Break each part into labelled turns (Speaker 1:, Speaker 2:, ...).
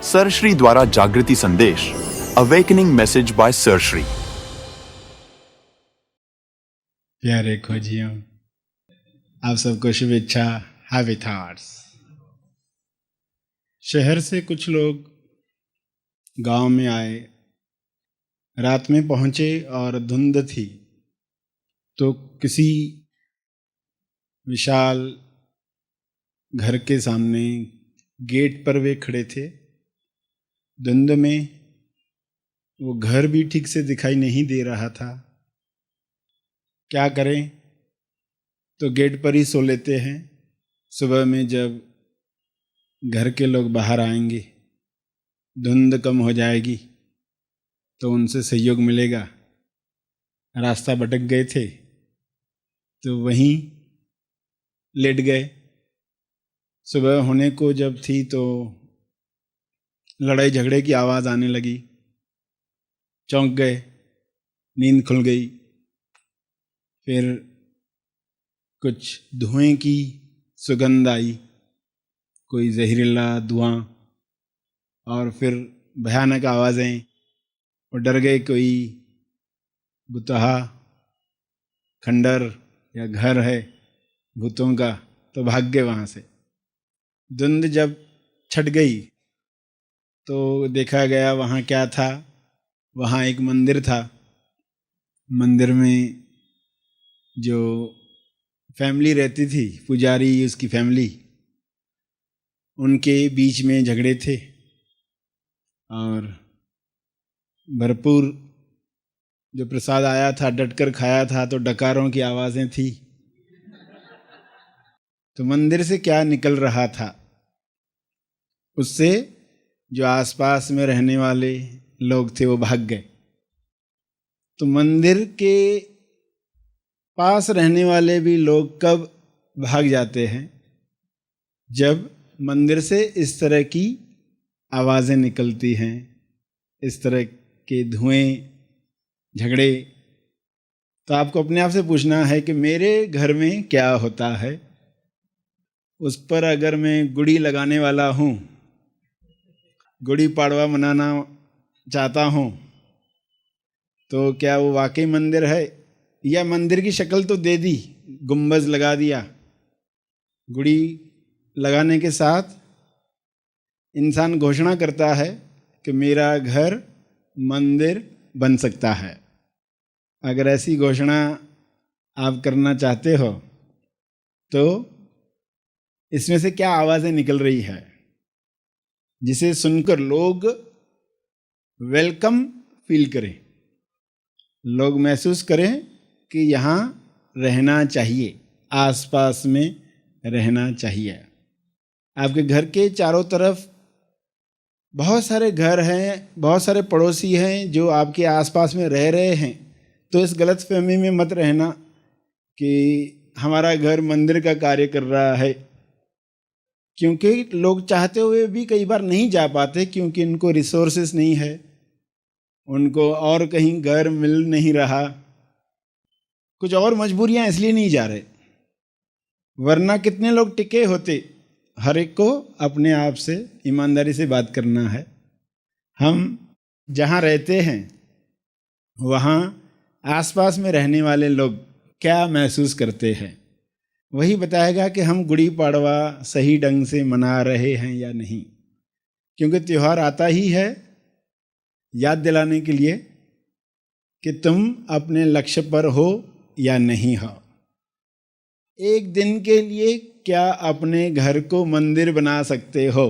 Speaker 1: Sir Shri द्वारा जागृति संदेश, awakening message bye sir Shri.
Speaker 2: प्यारे खोजियों, आप सबको शुभेच्छा, हैप्पी थॉट्स। शहर से कुछ लोग गांव में आए, रात में पहुंचे और धुंध थी, तो किसी विशाल घर के सामने गेट पर वे खड़े थे। धुंध में वो घर भी ठीक से दिखाई नहीं दे रहा था। क्या करें, तो गेट पर ही सो लेते हैं। सुबह में जब घर के लोग बाहर आएंगे, धुंध कम हो जाएगी तो उनसे सहयोग मिलेगा। रास्ता भटक गए थे तो वहीं लेट गए। सुबह होने को जब थी तो लड़ाई झगड़े की आवाज़ आने लगी। चौंक गए, नींद खुल गई। फिर कुछ धुएं की सुगंध आई, कोई जहरीला धुआं, और फिर भयानक आवाज़ें। और डर गए कोई बुतहा खंडर या घर है भूतों का, तो भाग गए वहाँ से। धुंध जब छट गई तो देखा गया वहाँ क्या था। वहाँ एक मंदिर था। मंदिर में जो फैमिली रहती थी, पुजारी उसकी फैमिली, उनके बीच में झगड़े थे और भरपूर जो प्रसाद आया था डटकर खाया था, तो डकारों की आवाज़ें थी। तो मंदिर से क्या निकल रहा था, उससे जो आसपास में रहने वाले लोग थे वो भाग गए। तो मंदिर के पास रहने वाले भी लोग कब भाग जाते हैं, जब मंदिर से इस तरह की आवाज़ें निकलती हैं, इस तरह के धुएं, झगड़े। तो आपको अपने आप से पूछना है कि मेरे घर में क्या होता है। उस पर अगर मैं गुड़ी लगाने वाला हूँ, गुड़ी पाड़वा मनाना चाहता हूँ, तो क्या वो वाकई मंदिर है, या मंदिर की शक्ल तो दे दी, गुंबज लगा दिया। गुड़ी लगाने के साथ इंसान घोषणा करता है कि मेरा घर मंदिर बन सकता है। अगर ऐसी घोषणा आप करना चाहते हो तो इसमें से क्या आवाज़ें निकल रही है, जिसे सुनकर लोग वेलकम फील करें, लोग महसूस करें कि यहाँ रहना चाहिए, आसपास में रहना चाहिए। आपके घर के चारों तरफ बहुत सारे घर हैं, बहुत सारे पड़ोसी हैं जो आपके आसपास में रह रहे हैं। तो इस गलतफहमी में मत रहना कि हमारा घर मंदिर का कार्य कर रहा है, क्योंकि लोग चाहते हुए भी कई बार नहीं जा पाते, क्योंकि इनको रिसोर्सेस नहीं है, उनको और कहीं घर मिल नहीं रहा, कुछ और मजबूरियां, इसलिए नहीं जा रहे। वरना कितने लोग टिके होते। हर एक को अपने आप से ईमानदारी से बात करना है। हम जहाँ रहते हैं वहाँ आसपास में रहने वाले लोग क्या महसूस करते हैं, वही बताएगा कि हम गुड़ी पाड़वा सही ढंग से मना रहे हैं या नहीं। क्योंकि त्यौहार आता ही है याद दिलाने के लिए कि तुम अपने लक्ष्य पर हो या नहीं हो। एक दिन के लिए क्या अपने घर को मंदिर बना सकते हो?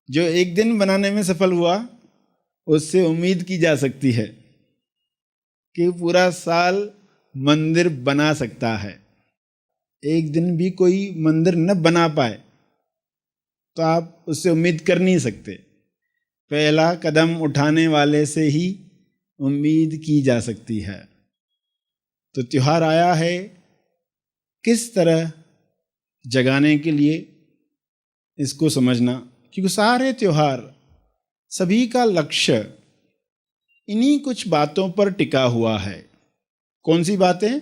Speaker 2: जो एक दिन बनाने में सफल हुआ, उससे उम्मीद की जा सकती है कि पूरा साल मंदिर बना सकता है। एक दिन भी कोई मंदिर न बना पाए तो आप उससे उम्मीद कर नहीं सकते। पहला कदम उठाने वाले से ही उम्मीद की जा सकती है। तो त्योहार आया है किस तरह जगाने के लिए, इसको समझना। क्योंकि सारे त्योहार, सभी का लक्ष्य इन्हीं कुछ बातों पर टिका हुआ है। कौन सी बातें?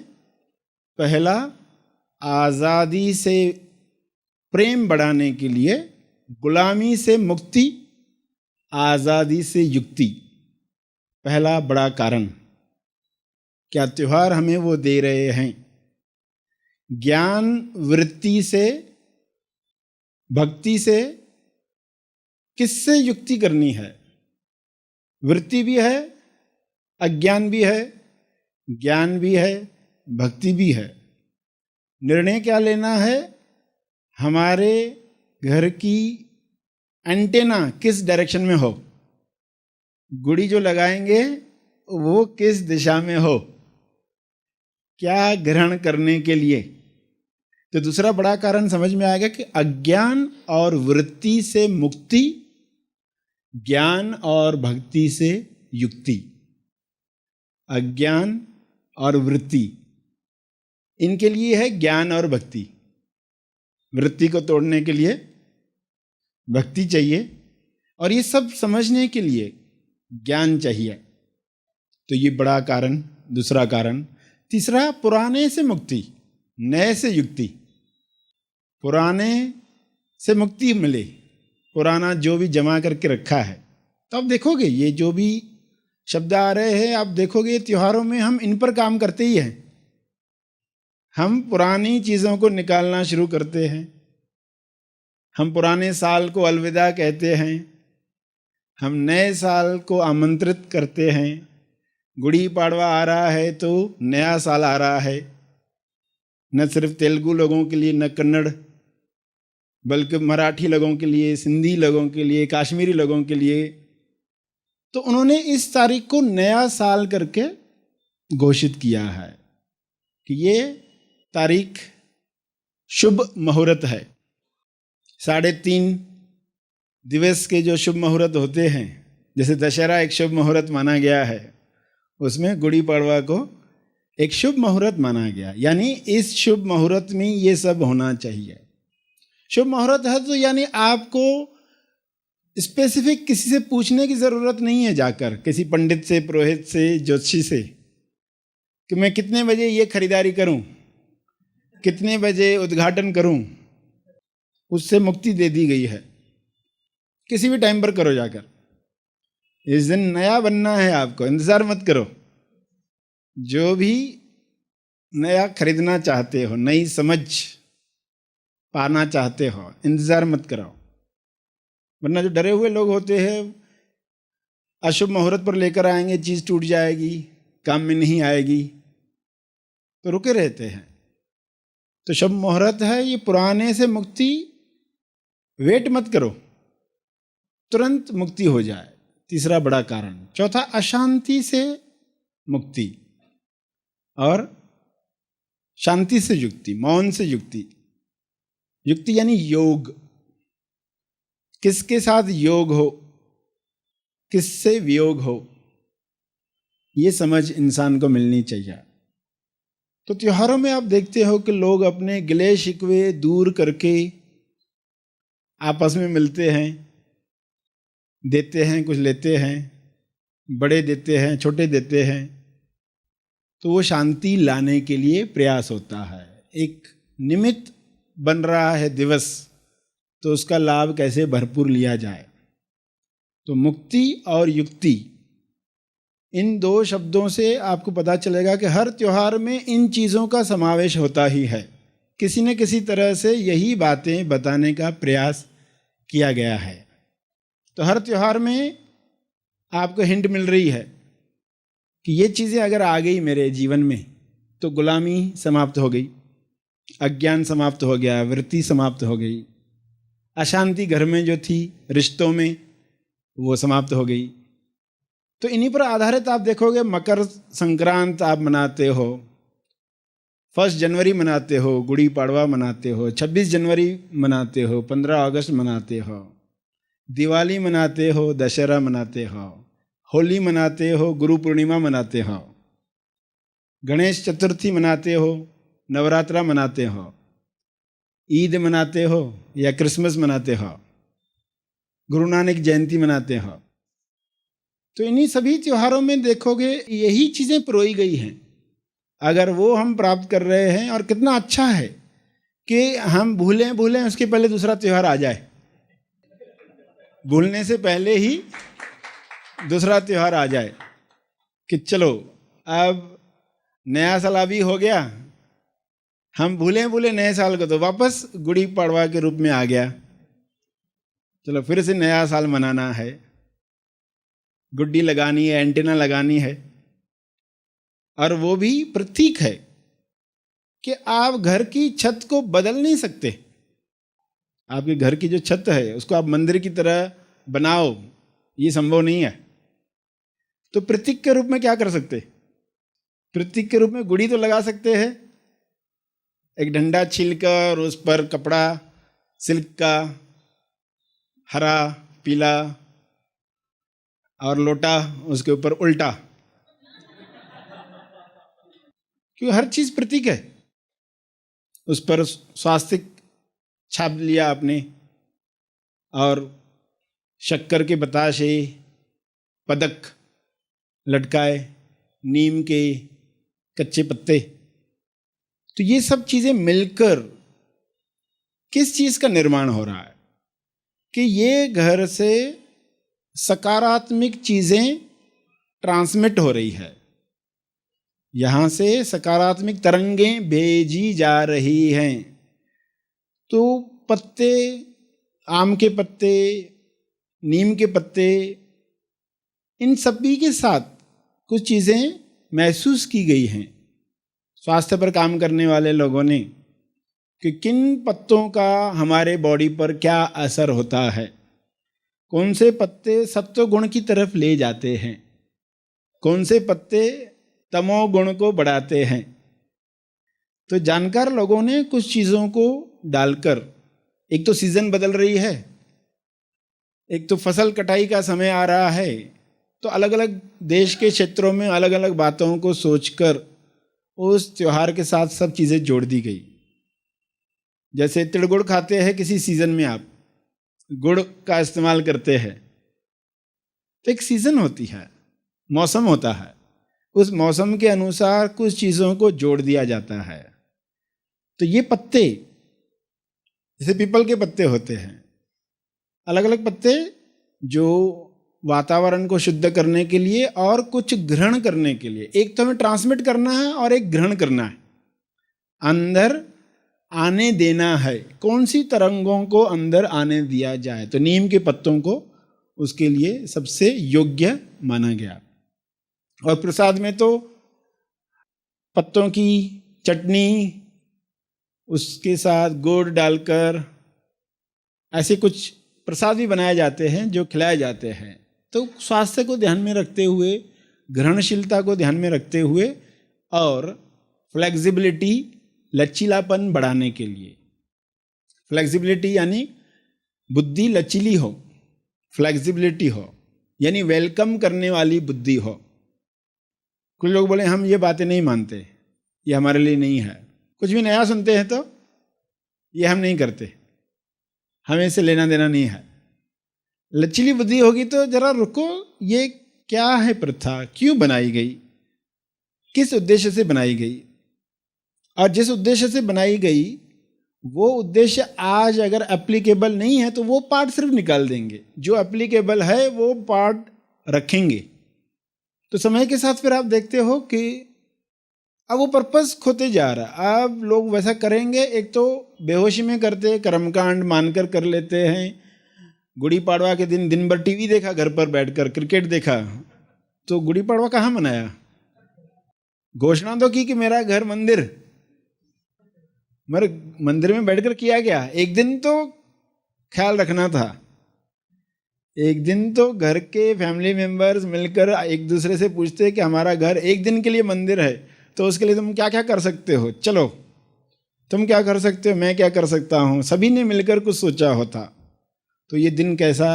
Speaker 2: पहला, आज़ादी से प्रेम बढ़ाने के लिए गुलामी से मुक्ति, आज़ादी से युक्ति। पहला बड़ा कारण क्या त्योहार हमें वो दे रहे हैं। ज्ञान वृत्ति से, भक्ति से किससे युक्ति करनी है। वृत्ति भी है, अज्ञान भी है, ज्ञान भी है, भक्ति भी है। निर्णय क्या लेना है, हमारे घर की एंटेना किस डायरेक्शन में हो, गुड़ी जो लगाएंगे वो किस दिशा में हो, क्या ग्रहण करने के लिए। तो दूसरा बड़ा कारण समझ में आएगा कि अज्ञान और वृत्ति से मुक्ति, ज्ञान और भक्ति से युक्ति। अज्ञान और वृत्ति, इनके लिए है ज्ञान और भक्ति। वृत्ति को तोड़ने के लिए भक्ति चाहिए, और ये सब समझने के लिए ज्ञान चाहिए। तो ये बड़ा कारण, दूसरा कारण। तीसरा, पुराने से मुक्ति, नए से युक्ति। पुराने से मुक्ति मिले, पुराना जो भी जमा करके रखा है। तो आप देखोगे ये जो भी शब्द आ रहे हैं, आप देखोगे त्योहारों में हम इन पर काम करते ही हैं। हम पुरानी चीज़ों को निकालना शुरू करते हैं, हम पुराने साल को अलविदा कहते हैं, हम नए साल को आमंत्रित करते हैं। गुड़ी पाड़वा आ रहा है तो नया साल आ रहा है, न सिर्फ तेलुगु लोगों के लिए, न कन्नड़, बल्कि मराठी लोगों के लिए, सिंधी लोगों के लिए, कश्मीरी लोगों के लिए। तो उन्होंने इस तारीख को नया साल करके घोषित किया है कि ये तारीख शुभ मुहूर्त है। 3.5 दिवस के जो शुभ मुहूर्त होते हैं, जैसे दशहरा एक शुभ मुहूर्त माना गया है, उसमें गुड़ी पड़वा को एक शुभ मुहूर्त माना गया। यानी इस शुभ मुहूर्त में ये सब होना चाहिए। शुभ मुहूर्त है तो यानी आपको स्पेसिफिक किसी से पूछने की ज़रूरत नहीं है, जाकर किसी पंडित से, पुरोहित से, ज्योतिषी से कि मैं कितने बजे ये खरीदारी करूं, कितने बजे उद्घाटन करूं। उससे मुक्ति दे दी गई है। किसी भी टाइम पर करो जाकर। इस दिन नया बनना है आपको, इंतज़ार मत करो। जो भी नया खरीदना चाहते हो, नई समझ पाना चाहते हो, इंतज़ार मत कराओ। वरना जो डरे हुए लोग होते हैं, अशुभ मुहूर्त पर लेकर आएंगे, चीज़ टूट जाएगी, काम में नहीं आएगी, तो रुके रहते हैं। तो शुभ मुहूर्त है, ये पुराने से मुक्ति, वेट मत करो, तुरंत मुक्ति हो जाए। तीसरा बड़ा कारण। चौथा, अशांति से मुक्ति और शांति से युक्ति, मौन से युक्ति। युक्ति यानी योग। किसके साथ योग हो, किससे वियोग हो, ये समझ इंसान को मिलनी चाहिए। तो त्योहारों में आप देखते हो कि लोग अपने गिले शिकवे दूर करके आपस में मिलते हैं, देते हैं, कुछ लेते हैं, बड़े देते हैं, छोटे देते हैं। तो वो शांति लाने के लिए प्रयास होता है। एक निमित्त बन रहा है दिवस, तो उसका लाभ कैसे भरपूर लिया जाए। तो मुक्ति और युक्ति, इन 2 शब्दों से आपको पता चलेगा कि हर त्योहार में इन चीज़ों का समावेश होता ही है। किसी न किसी तरह से यही बातें बताने का प्रयास किया गया है। तो हर त्योहार में आपको हिंट मिल रही है कि ये चीज़ें अगर आ गई मेरे जीवन में तो गुलामी समाप्त हो गई, अज्ञान समाप्त हो गया, वृत्ति समाप्त हो गई, अशांति घर में जो थी रिश्तों में वो समाप्त हो गई। तो इन्हीं पर आधारित आप देखोगे मकर संक्रांत आप मनाते हो, 1 जनवरी मनाते हो, गुड़ी पाड़वा मनाते हो, 26 जनवरी मनाते हो, 15 अगस्त मनाते हो, दिवाली मनाते हो, दशहरा मनाते हो, होली मनाते हो, गुरु पूर्णिमा मनाते हो, गणेश चतुर्थी मनाते हो, नवरात्रा मनाते हो, ईद मनाते हो या क्रिसमस मनाते हो, गुरु नानक जयंती मनाते हो। तो इन्हीं सभी त्योहारों में देखोगे यही चीज़ें पिरोई गई हैं। अगर वो हम प्राप्त कर रहे हैं, और कितना अच्छा है कि हम भूलें उसके पहले दूसरा त्यौहार आ जाए। भूलने से पहले ही दूसरा त्योहार आ जाए कि चलो अब नया साल अभी हो गया, हम भूले भूले नए साल को तो वापस गुड़ी पड़वा के रूप में आ गया, चलो फिर से नया साल मनाना है, गुड्डी लगानी है, एंटीना लगानी है। और वो भी प्रतीक है कि आप घर की छत को बदल नहीं सकते। आपके घर की जो छत है उसको आप मंदिर की तरह बनाओ, ये संभव नहीं है। तो प्रतीक के रूप में क्या कर सकते? प्रतीक के रूप में गुड़ी तो लगा सकते हैं, एक डंडा छीलकर उस पर कपड़ा सिल्क का हरा पीला और लोटा उसके ऊपर उल्टा, क्योंकि हर चीज प्रतीक है। उस पर स्वास्तिक छाप लिया आपने और शक्कर के बताशे पदक लटकाए, नीम के कच्चे पत्ते। तो ये सब चीजें मिलकर किस चीज का निर्माण हो रहा है कि ये घर से सकारात्मक चीजें ट्रांसमिट हो रही है, यहां से सकारात्मक तरंगें भेजी जा रही हैं। तो पत्ते, आम के पत्ते, नीम के पत्ते, इन सभी के साथ कुछ चीजें महसूस की गई हैं स्वास्थ्य पर काम करने वाले लोगों ने कि किन पत्तों का हमारे बॉडी पर क्या असर होता है, कौन से पत्ते सत्व गुण की तरफ ले जाते हैं, कौन से पत्ते तमो गुण को बढ़ाते हैं। तो जानकार लोगों ने कुछ चीज़ों को डालकर, एक तो सीजन बदल रही है, एक तो फसल कटाई का समय आ रहा है, तो अलग अलग देश के क्षेत्रों में अलग अलग बातों को सोचकर उस त्योहार के साथ सब चीज़ें जोड़ दी गई। जैसे तिल गुड़ खाते हैं किसी सीजन में, आप गुड़ का इस्तेमाल करते हैं, तो एक सीजन होती है, मौसम होता है, उस मौसम के अनुसार कुछ चीज़ों को जोड़ दिया जाता है। तो ये पत्ते, जैसे पीपल के पत्ते होते हैं, अलग अलग पत्ते जो वातावरण को शुद्ध करने के लिए और कुछ ग्रहण करने के लिए, एक तो हमें ट्रांसमिट करना है और एक ग्रहण करना है, अंदर आने देना है। कौन सी तरंगों को अंदर आने दिया जाए, तो नीम के पत्तों को उसके लिए सबसे योग्य माना गया। और प्रसाद में तो पत्तों की चटनी, उसके साथ गुड़ डालकर ऐसे कुछ प्रसाद भी बनाए जाते हैं जो खिलाए जाते हैं। तो स्वास्थ्य को ध्यान में रखते हुए, ग्रहणशीलता को ध्यान में रखते हुए और फ्लेक्सिबिलिटी, लचीलापन बढ़ाने के लिए। फ्लेक्सिबिलिटी यानी बुद्धि लचीली हो, फ्लेक्सिबिलिटी हो यानी वेलकम करने वाली बुद्धि हो। कुछ लोग बोले हम ये बातें नहीं मानते, ये हमारे लिए नहीं है, कुछ भी नया सुनते हैं तो ये हम नहीं करते, हमें इससे लेना देना नहीं है। लचीली बुद्धि होगी तो जरा रुको, ये क्या है प्रथा, क्यों बनाई गई, किस उद्देश्य से बनाई गई, और जिस उद्देश्य से बनाई गई वो उद्देश्य आज अगर एप्लीकेबल नहीं है तो वो पार्ट सिर्फ निकाल देंगे, जो एप्लीकेबल है वो पार्ट रखेंगे। तो समय के साथ फिर आप देखते हो कि अब वो पर्पस खोते जा रहा है। अब लोग वैसा करेंगे, एक तो बेहोशी में करते, कर्मकांड मानकर कर लेते हैं। गुड़ी पाड़वा के दिन दिन भर टीवी देखा, घर पर बैठकर क्रिकेट देखा, तो गुड़ी पाड़वा कहाँ मनाया? घोषणा तो की कि मेरा घर मंदिर, मगर मंदिर में बैठकर किया गया? एक दिन तो ख्याल रखना था, एक दिन तो घर के फैमिली मेंबर्स मिलकर एक दूसरे से पूछते कि हमारा घर एक दिन के लिए मंदिर है, तो उसके लिए तुम क्या क्या कर सकते हो, चलो तुम क्या कर सकते हो, मैं क्या कर सकता हूँ, सभी ने मिलकर कुछ सोचा होता तो ये दिन कैसा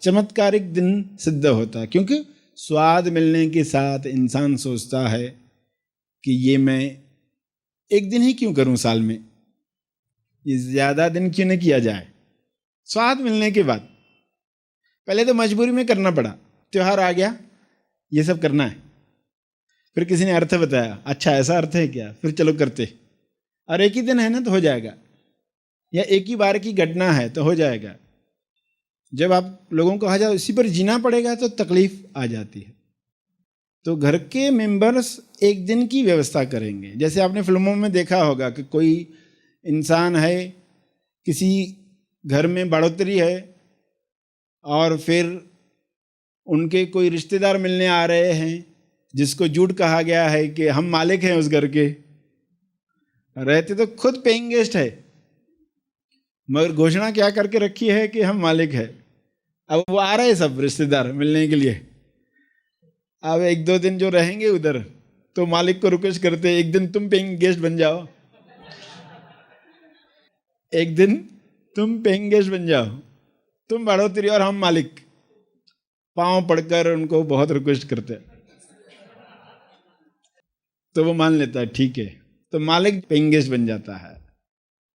Speaker 2: चमत्कारिक दिन सिद्ध होता। क्योंकि स्वाद मिलने के साथ इंसान सोचता है कि ये मैं एक दिन ही क्यों करूं साल में, ये ज़्यादा दिन क्यों न किया जाए। स्वाद मिलने के बाद पहले तो मजबूरी में करना पड़ा, त्योहार आ गया, ये सब करना है, फिर किसी ने अर्थ बताया, अच्छा ऐसा अर्थ है क्या, फिर चलो करते, और एक ही दिन है ना तो हो जाएगा, या एक ही बार की घटना है तो हो जाएगा। जब आप लोगों को कहा जाए इसी पर जीना पड़ेगा तो तकलीफ आ जाती है। तो घर के मेंबर्स एक दिन की व्यवस्था करेंगे। जैसे आपने फिल्मों में देखा होगा कि कोई इंसान है, किसी घर में बढ़ोतरी है और फिर उनके कोई रिश्तेदार मिलने आ रहे हैं जिसको झूठ कहा गया है कि हम मालिक हैं उस घर के, रहते तो खुद पेइंग गेस्ट है मगर घोषणा क्या करके रखी है कि हम मालिक है। अब वो आ रहे सब रिश्तेदार मिलने के लिए, अब एक दो दिन जो रहेंगे उधर तो मालिक को रिक्वेस्ट करते एक दिन तुम पेइंग गेस्ट बन जाओ, एक दिन तुम पेइंग गेस्ट बन जाओ, तुम बढ़ोतरी और हम मालिक। पांव पड़कर उनको बहुत रिक्वेस्ट करते तो वो मान लेता है ठीक है, तो मालिक पेइंग गेस्ट बन जाता है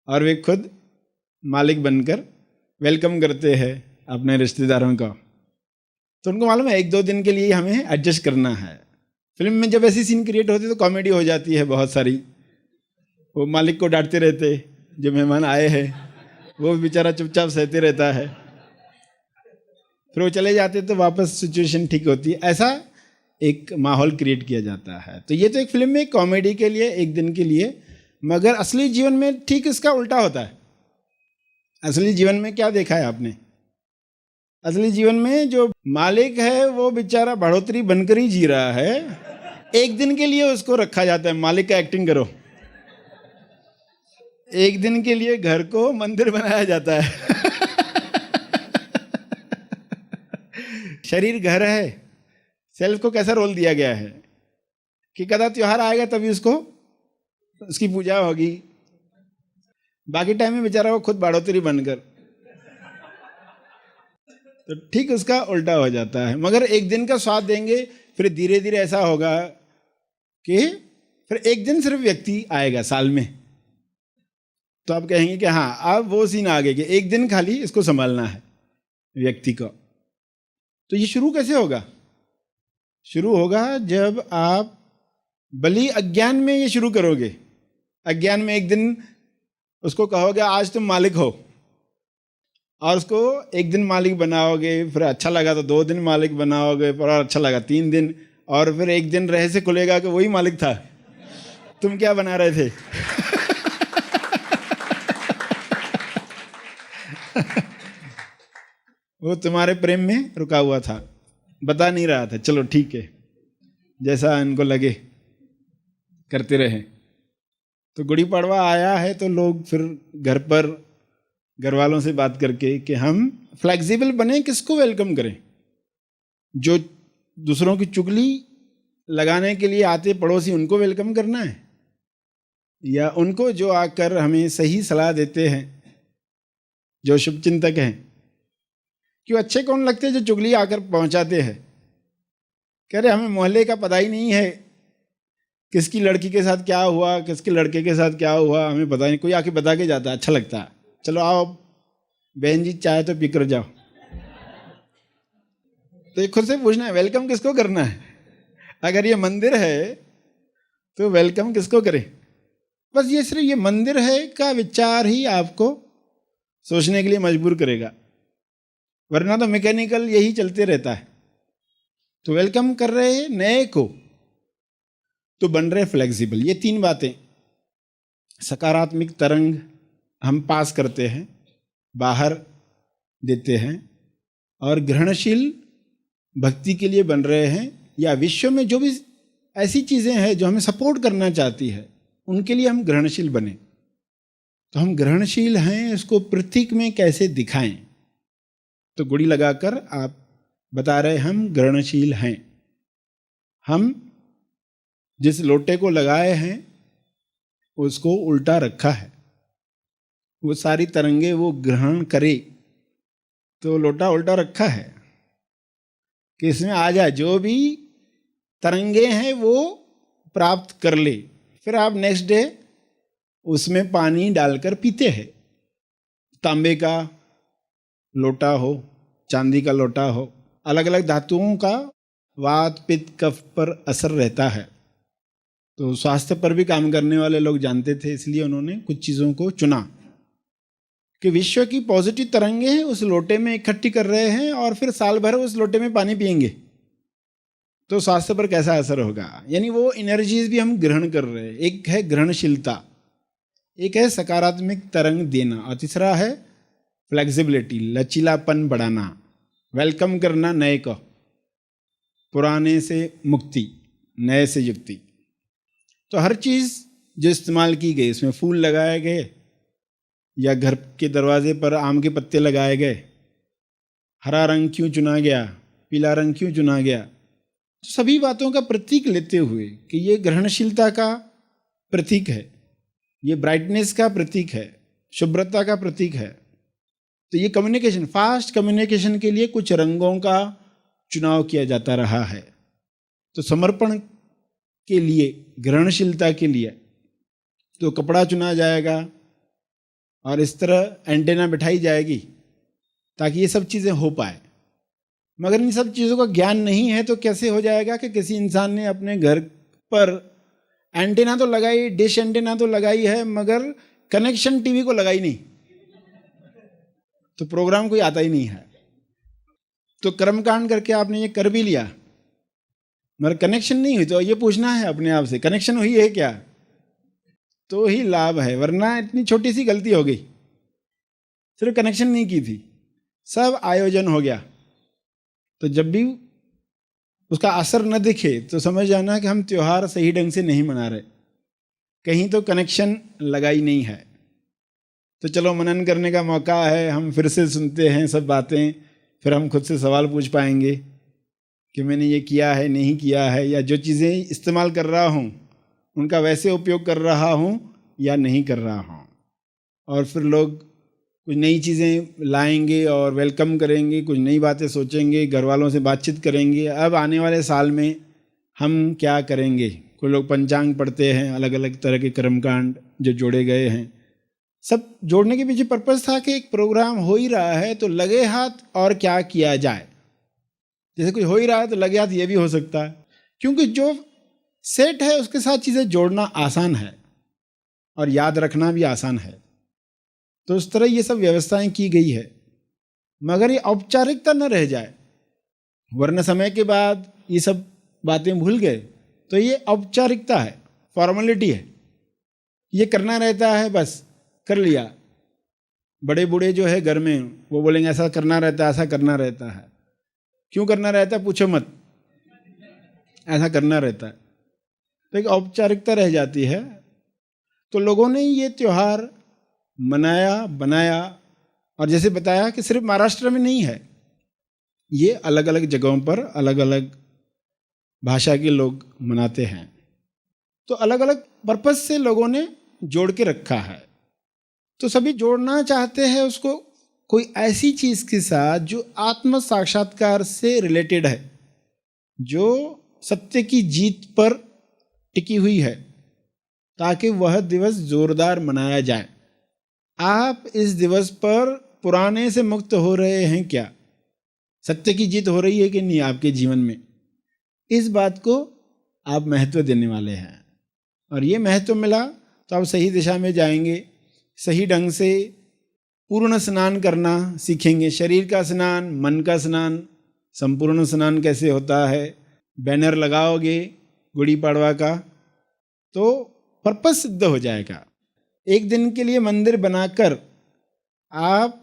Speaker 2: और वे खुद मालिक बनकर वेलकम करते हैं अपने रिश्तेदारों का। तो उनको मालूम है एक दो दिन के लिए हमें एडजस्ट करना है। फिल्म में जब ऐसी सीन क्रिएट होती है तो कॉमेडी हो जाती है बहुत सारी। वो मालिक को डांटते रहते, जो मेहमान आए हैं वो बेचारा चुपचाप सहते रहता है, फिर वो चले जाते तो वापस सिचुएशन ठीक होती है। ऐसा एक माहौल क्रिएट किया जाता है। तो ये तो एक फिल्म में कॉमेडी के लिए एक दिन के लिए, मगर असली जीवन में ठीक इसका उल्टा होता है। असली जीवन में क्या देखा है आपने? असली जीवन में जो मालिक है वो बेचारा बढ़ोतरी बनकर ही जी रहा है, एक दिन के लिए उसको रखा जाता है मालिक का एक्टिंग करो। एक दिन के लिए घर को मंदिर बनाया जाता है। शरीर घर है, सेल्फ को कैसा रोल दिया गया है कि कदा त्योहार आएगा तभी उसकी पूजा होगी, बाकी टाइम में बेचारा वो खुद बढ़ोतरी बनकर। तो ठीक उसका उल्टा हो जाता है। मगर एक दिन का स्वाद देंगे, फिर धीरे धीरे ऐसा होगा कि फिर एक दिन सिर्फ व्यक्ति आएगा साल में, तो आप कहेंगे कि हाँ अब वो सीन आ गए कि एक दिन खाली इसको संभालना है व्यक्ति को। तो ये शुरू कैसे होगा? शुरू होगा जब आप भली अज्ञान में ये शुरू करोगे। अज्ञान में एक दिन उसको कहोगे आज तुम मालिक हो, और उसको एक दिन मालिक बनाओगे, फिर अच्छा लगा तो 2 दिन मालिक बनाओगे, फिर और अच्छा लगा 3 दिन, और फिर एक दिन रहस्य खुलेगा कि वही मालिक था, तुम क्या बना रहे थे। वो तुम्हारे प्रेम में रुका हुआ था, बता नहीं रहा था, चलो ठीक है जैसा इनको लगे करते रहे। तो गुड़ी पड़वा आया है तो लोग फिर घर पर घर वालों से बात करके कि हम फ्लेक्सिबल बने, किसको वेलकम करें। जो दूसरों की चुगली लगाने के लिए आते पड़ोसी उनको वेलकम करना है, या उनको जो आकर हमें सही सलाह देते हैं, जो शुभचिंतक हैं, क्यों अच्छे कौन लगते हैं जो चुगली आकर पहुंचाते हैं। कह रहे हमें मोहल्ले का पता ही नहीं है, किसकी लड़की के साथ क्या हुआ, किसके लड़के के साथ क्या हुआ, हमें पता नहीं, कोई आके बता के जाता है, अच्छा लगता है, चलो आओ बहन जी चाय तो पी कर जाओ। तो ये खुद से पूछना है वेलकम किसको करना है। अगर ये मंदिर है तो वेलकम किसको करें। बस ये सिर्फ ये मंदिर है का विचार ही आपको सोचने के लिए मजबूर करेगा, वरना तो मैकेनिकल यही चलते रहता है। तो वेलकम कर रहे हैं नए को तो बन रहे फ्लेक्सिबल। ये 3 बातें, सकारात्मक तरंग हम पास करते हैं, बाहर देते हैं, और ग्रहणशील भक्ति के लिए बन रहे हैं, या विश्व में जो भी ऐसी चीज़ें हैं जो हमें सपोर्ट करना चाहती है उनके लिए हम ग्रहणशील बने। तो हम ग्रहणशील हैं, इसको प्रतीक में कैसे दिखाएं। तो गुड़ी लगाकर आप बता रहे हम ग्रहणशील हैं। हम जिस लोटे को लगाए हैं उसको उल्टा रखा है, वो सारी तरंगे वो ग्रहण करे, तो लोटा उल्टा रखा है कि इसमें आ जाए, जो भी तरंगे हैं वो प्राप्त कर ले। फिर आप नेक्स्ट डे उसमें पानी डालकर पीते हैं। तांबे का लोटा हो, चांदी का लोटा हो, अलग अलग धातुओं का वात पित्त कफ पर असर रहता है, तो स्वास्थ्य पर भी काम करने वाले लोग जानते थे, इसलिए उन्होंने कुछ चीज़ों को चुना कि विश्व की पॉजिटिव तरंगे हैं उस लोटे में इकट्ठी कर रहे हैं और फिर साल भर उस लोटे में पानी पिएंगे तो स्वास्थ्य पर कैसा असर होगा। यानी वो एनर्जीज भी हम ग्रहण कर रहे हैं। एक है ग्रहणशीलता, एक है सकारात्मक तरंग देना, और तीसरा है फ्लेक्सिबिलिटी, लचीलापन बढ़ाना, वेलकम करना नए को, पुराने से मुक्ति, नए से युक्ति। तो हर चीज़ जो इस्तेमाल की गई, उसमें फूल लगाए गए या घर के दरवाजे पर आम के पत्ते लगाए गए, हरा रंग क्यों चुना गया, पीला रंग क्यों चुना गया, तो सभी बातों का प्रतीक लेते हुए कि ये ग्रहणशीलता का प्रतीक है, ये ब्राइटनेस का प्रतीक है, शुभ्रता का प्रतीक है। तो ये कम्युनिकेशन, फास्ट कम्युनिकेशन के लिए कुछ रंगों का चुनाव किया जाता रहा है। तो समर्पण के लिए, ग्रहणशीलता के लिए तो कपड़ा चुना जाएगा और इस तरह एंटेना बिठाई जाएगी ताकि ये सब चीज़ें हो पाए। मगर इन सब चीज़ों का ज्ञान नहीं है तो कैसे हो जाएगा कि किसी इंसान ने अपने घर पर एंटेना तो लगाई, डिश एंटेना तो लगाई है, मगर कनेक्शन टीवी को लगाई नहीं, तो प्रोग्राम कोई आता ही नहीं है। तो कर्मकांड करके आपने ये कर भी लिया मगर कनेक्शन नहीं हुई, तो ये पूछना है अपने आप से कनेक्शन हुई है क्या, तो ही लाभ है, वरना इतनी छोटी सी गलती हो गई, सिर्फ कनेक्शन नहीं की थी, सब आयोजन हो गया। तो जब भी उसका असर न दिखे तो समझ जाना कि हम त्योहार सही ढंग से नहीं मना रहे, कहीं तो कनेक्शन लगाई नहीं है। तो चलो मनन करने का मौका है, हम फिर से सुनते हैं सब बातें, फिर हम खुद से सवाल पूछ पाएंगे कि मैंने ये किया है, नहीं किया है, या जो चीज़ें इस्तेमाल कर रहा हूँ उनका वैसे उपयोग कर रहा हूँ या नहीं कर रहा हूँ। और फिर लोग कुछ नई चीज़ें लाएंगे और वेलकम करेंगे, कुछ नई बातें सोचेंगे, घर वालों से बातचीत करेंगे, अब आने वाले साल में हम क्या करेंगे। कोई लोग पंचांग पढ़ते हैं, अलग अलग तरह के कर्मकांड जो जोड़े गए हैं। सब जोड़ने के पीछे पर्पस था कि एक प्रोग्राम हो ही रहा है तो लगे हाथ और क्या किया जाए। जैसे कुछ हो ही रहा है तो लगे हाथ ये भी हो सकता है, क्योंकि जो सेट है उसके साथ चीज़ें जोड़ना आसान है और याद रखना भी आसान है। तो उस तरह ये सब व्यवस्थाएं की गई है, मगर ये औपचारिकता न रह जाए, वरना समय के बाद ये सब बातें भूल गए तो ये औपचारिकता है, फॉर्मेलिटी है, ये करना रहता है, बस कर लिया। बड़े बूढ़े जो है घर में वो बोलेंगे ऐसा करना रहता है, ऐसा करना रहता है। क्यों करना रहता है पूछो मत, ऐसा करना रहता है। तो एक औपचारिकता रह जाती है। तो लोगों ने ये त्यौहार मनाया, बनाया, और जैसे बताया कि सिर्फ महाराष्ट्र में नहीं है, ये अलग अलग जगहों पर अलग अलग भाषा के लोग मनाते हैं। तो अलग अलग पर्पस से लोगों ने जोड़ के रखा है। तो सभी जोड़ना चाहते हैं उसको कोई ऐसी चीज़ के साथ जो आत्म साक्षात्कार से रिलेटेड है, जो सत्य की जीत पर टिकी हुई है, ताकि वह दिवस जोरदार मनाया जाए। आप इस दिवस पर पुराने से मुक्त हो रहे हैं क्या, सत्य की जीत हो रही है कि नहीं आपके जीवन में, इस बात को आप महत्व देने वाले हैं। और ये महत्व मिला तो आप सही दिशा में जाएंगे, सही ढंग से पूर्ण स्नान करना सीखेंगे। शरीर का स्नान, मन का स्नान, संपूर्ण स्नान कैसे होता है, बैनर लगाओगे गुड़ी पड़वा का तो पर्पस सिद्ध हो जाएगा। एक दिन के लिए मंदिर बनाकर आप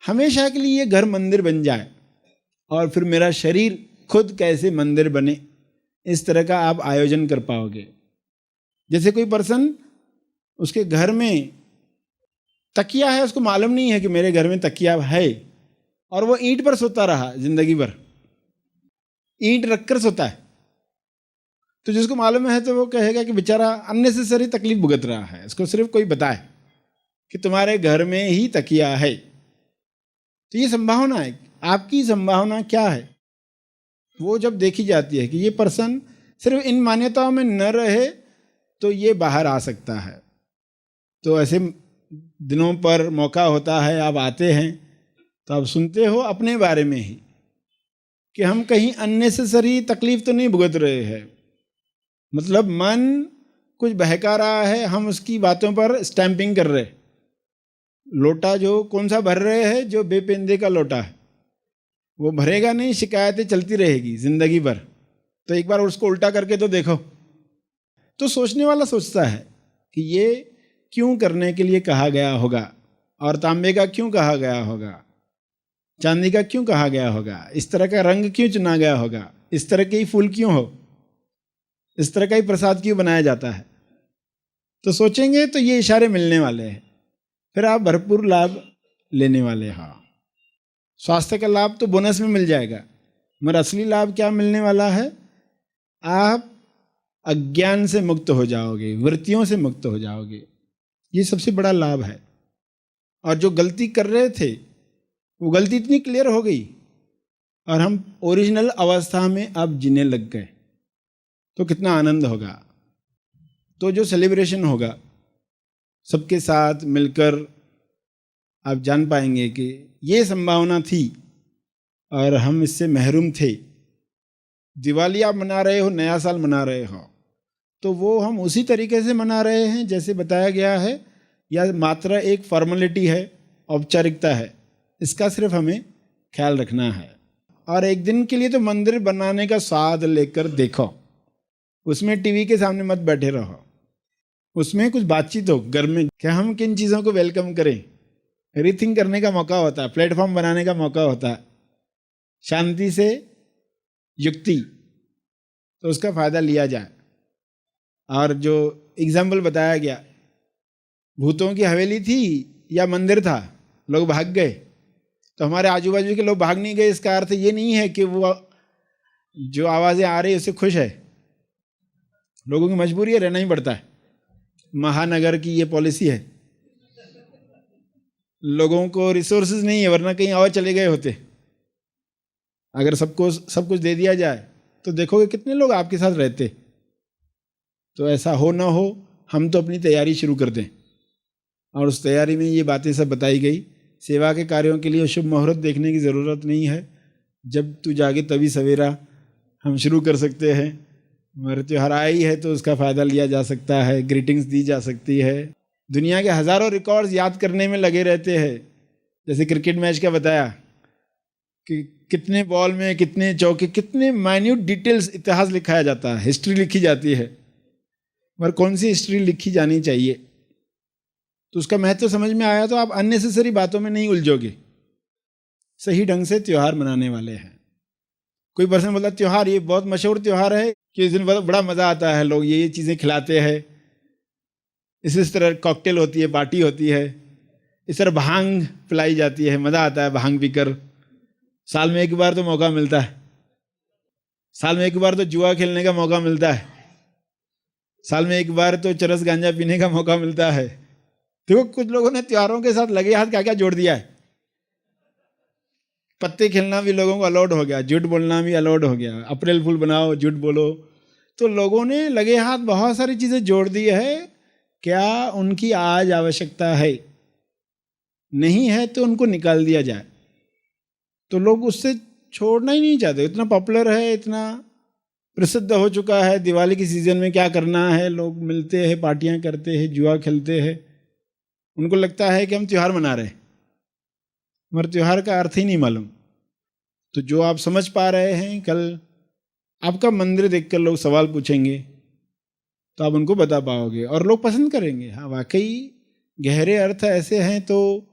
Speaker 2: हमेशा के लिए घर मंदिर बन जाए, और फिर मेरा शरीर खुद कैसे मंदिर बने, इस तरह का आप आयोजन कर पाओगे। जैसे कोई पर्सन, उसके घर में तकिया है, उसको मालूम नहीं है कि मेरे घर में तकिया है, और वो ईंट पर सोता रहा जिंदगी भर, ईंट रखकर सोता है, तो जिसको मालूम है तो वो कहेगा कि बेचारा अननेसेसरी तकलीफ भुगत रहा है, इसको सिर्फ कोई बताए कि तुम्हारे घर में ही तकिया है। तो ये संभावना है, आपकी संभावना क्या है, वो जब देखी जाती है कि ये पर्सन सिर्फ इन मान्यताओं में न रहे तो ये बाहर आ सकता है। तो ऐसे दिनों पर मौका होता है, आप आते हैं तो आप सुनते हो अपने बारे में ही कि हम कहीं अननेसेसरी तकलीफ तो नहीं भुगत रहे हैं, मतलब मन कुछ बहका रहा है, हम उसकी बातों पर स्टैंपिंग कर रहे, लोटा जो कौन सा भर रहे हैं, जो बेपेंदे का लोटा है वो भरेगा नहीं, शिकायतें चलती रहेगी जिंदगी भर। तो एक बार उसको उल्टा करके तो देखो। तो सोचने वाला सोचता है कि ये क्यों करने के लिए कहा गया होगा, और तांबे का क्यों कहा गया होगा, चांदी का क्यों कहा गया होगा, इस तरह का रंग क्यों चुना गया होगा, इस तरह के ही फूल क्यों हो, इस तरह का ही प्रसाद क्यों बनाया जाता है। तो सोचेंगे तो ये इशारे मिलने वाले हैं, फिर आप भरपूर लाभ लेने वाले हो। स्वास्थ्य का लाभ तो बोनस में मिल जाएगा, मगर असली लाभ क्या मिलने वाला है? आप अज्ञान से मुक्त हो जाओगे, वृत्तियों से मुक्त हो जाओगे। ये सबसे बड़ा लाभ है। और जो गलती कर रहे थे वो गलती इतनी क्लियर हो गई और हम ओरिजिनल अवस्था में अब जीने लग गए, तो कितना आनंद होगा। तो जो सेलिब्रेशन होगा सबके साथ मिलकर, आप जान पाएंगे कि ये संभावना थी और हम इससे महरूम थे। दिवाली आप मना रहे हो, नया साल मना रहे हो, तो वो हम उसी तरीके से मना रहे हैं जैसे बताया गया है, या मात्र एक फॉर्मेलिटी है, औपचारिकता है। इसका सिर्फ हमें ख्याल रखना है। और एक दिन के लिए तो मंदिर बनाने का स्वाद लेकर देखो, उसमें टीवी के सामने मत बैठे रहो, उसमें कुछ बातचीत हो घर में, क्या हम किन चीज़ों को वेलकम करें। रीथिंक करने का मौका होता है, प्लेटफॉर्म बनाने का मौका होता है, शांति से युक्ति, तो उसका फ़ायदा लिया जाए। और जो एग्जाम्पल बताया गया, भूतों की हवेली थी या मंदिर था, लोग भाग गए, तो हमारे आजू बाजू के लोग भाग नहीं गए, इसका अर्थ ये नहीं है कि वो जो आवाज़ें आ रही है उससे खुश है। लोगों की मजबूरी है, रहना ही पड़ता है। महानगर की ये पॉलिसी है, लोगों को रिसोर्सेज नहीं है, वरना कहीं और चले गए होते। अगर सबको सब कुछ दे दिया जाए तो देखोगे कितने लोग आपके साथ रहते। तो ऐसा हो ना हो, हम तो अपनी तैयारी शुरू कर दें। और उस तैयारी में ये बातें सब बताई गई। सेवा के कार्यों के लिए शुभ मुहूर्त देखने की ज़रूरत नहीं है, जब तू जागे तभी सवेरा हम शुरू कर सकते हैं। मगर त्योहार आया ही है तो उसका फ़ायदा लिया जा सकता है, ग्रीटिंग्स दी जा सकती है। दुनिया के हज़ारों रिकॉर्ड्स याद करने में लगे रहते हैं। जैसे क्रिकेट मैच का बताया कि कितने बॉल में कितने चौके, कितने माइन्यूट डिटेल्स, इतिहास लिखाया जाता है, हिस्ट्री लिखी जाती है। मगर कौन सी हिस्ट्री लिखी जानी चाहिए, तो उसका महत्व समझ में आया तो आप अननेसेसरी बातों में नहीं उलझोगे, सही ढंग से त्यौहार मनाने वाले हैं। कोई पर्सन बोलता त्यौहार, ये बहुत मशहूर त्यौहार है कि इस दिन बड़ा मज़ा आता है, लोग ये चीज़ें खिलाते हैं, इस तरह कॉकटेल होती है, पार्टी होती है, इस तरह भांग पिलाई जाती है, मज़ा आता है भांग पीकर। साल में एक बार तो मौका मिलता है, साल में एक बार तो जुआ खेलने का मौका मिलता है, साल में एक बार तो चरस गांजा पीने का मौका मिलता है। देखो कुछ लोगों ने त्योहारों के साथ लगे हाथ क्या क्या जोड़ दिया है। पत्ते खेलना भी लोगों को अलाउड हो गया, झूठ बोलना भी अलाउड हो गया, अप्रैल फूल बनाओ, झूठ बोलो। तो लोगों ने लगे हाथ बहुत सारी चीज़ें जोड़ दी है। क्या उनकी आज आवश्यकता है? नहीं है तो उनको निकाल दिया जाए। तो लोग उससे छोड़ना ही नहीं चाहते, इतना पॉपुलर है, इतना प्रसिद्ध हो चुका है। दिवाली की सीज़न में क्या करना है, लोग मिलते हैं, पार्टियां करते हैं, जुआ खेलते हैं। उनको लगता है कि हम त्यौहार मना रहे हैं, मगर त्यौहार का अर्थ ही नहीं मालूम। तो जो आप समझ पा रहे हैं, कल आपका मंदिर देखकर लोग सवाल पूछेंगे तो आप उनको बता पाओगे और लोग पसंद करेंगे। हाँ वाकई गहरे अर्थ ऐसे हैं, तो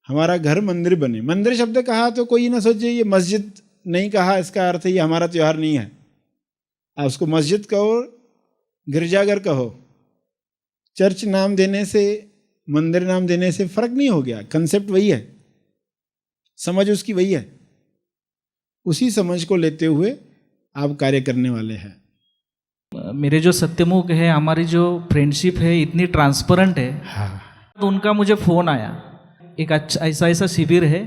Speaker 2: हमारा घर मंदिर बने। मंदिर शब्द कहा तो कोई ना सोचे ये मस्जिद नहीं कहा, इसका अर्थ ये हमारा त्यौहार नहीं है। आप उसको मस्जिद कहो, गिरजाघर कहो, चर्च नाम देने से, मंदिर नाम देने से फर्क नहीं हो गया। कंसेप्ट वही है, समझ उसकी वही है। उसी समझ को लेते हुए आप कार्य करने वाले हैं।
Speaker 3: मेरे जो सत्यमुख है, हमारी जो फ्रेंडशिप है इतनी ट्रांसपेरेंट है।
Speaker 2: हाँ।
Speaker 3: तो उनका मुझे फ़ोन आया, एक अच्छा ऐसा शिविर है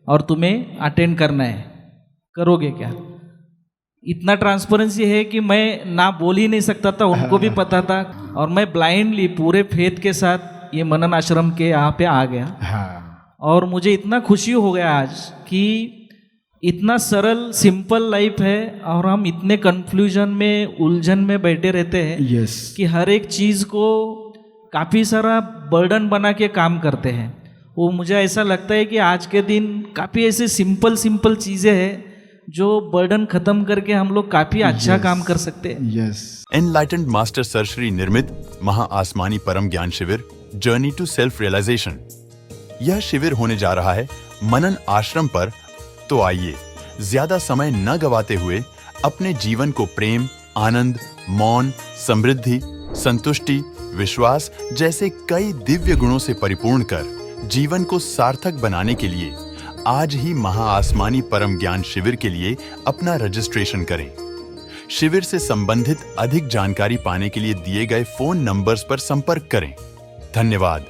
Speaker 3: और तुम्हें अटेंड करना है, करोगे क्या? इतना ट्रांसपेरेंसी है कि मैं ना बोल ही नहीं सकता था, उनको भी पता था। और मैं ब्लाइंडली पूरे फेथ के साथ ये मनन आश्रम के यहाँ पे आ गया।
Speaker 2: हाँ।
Speaker 3: और मुझे इतना खुशी हो गया आज कि इतना सरल सिंपल लाइफ है और हम इतने कंफ्यूजन में, उलझन में बैठे रहते हैं।
Speaker 2: यस।
Speaker 3: कि हर एक चीज़ को काफ़ी सारा बर्डन बना के काम करते हैं। वो मुझे ऐसा लगता है कि आज के दिन काफ़ी ऐसे सिंपल चीज़ें हैं जो बर्डन खत्म करके हम लोग काफ़ी अच्छा काम कर सकते हैं।
Speaker 2: Yes,
Speaker 1: enlightened master sir Shri निर्मित महा आसमानी परम ज्ञान शिविर जर्नी टू सेल्फ रियलाइजेशन। यह शिविर होने जा रहा है मनन आश्रम पर। तो आइए ज्यादा समय न गवाते हुए अपने जीवन को प्रेम, आनंद, मौन, समृद्धि, संतुष्टि, विश्वास जैसे कई दिव्य गुणों से परिपूर्ण कर जीवन को सार्थक बनाने के लिए आज ही महा आसमानी परम ज्ञान शिविर के लिए अपना रजिस्ट्रेशन करें। शिविर से संबंधित अधिक जानकारी पाने के लिए दिए गए फोन नंबर्स पर संपर्क करें। धन्यवाद।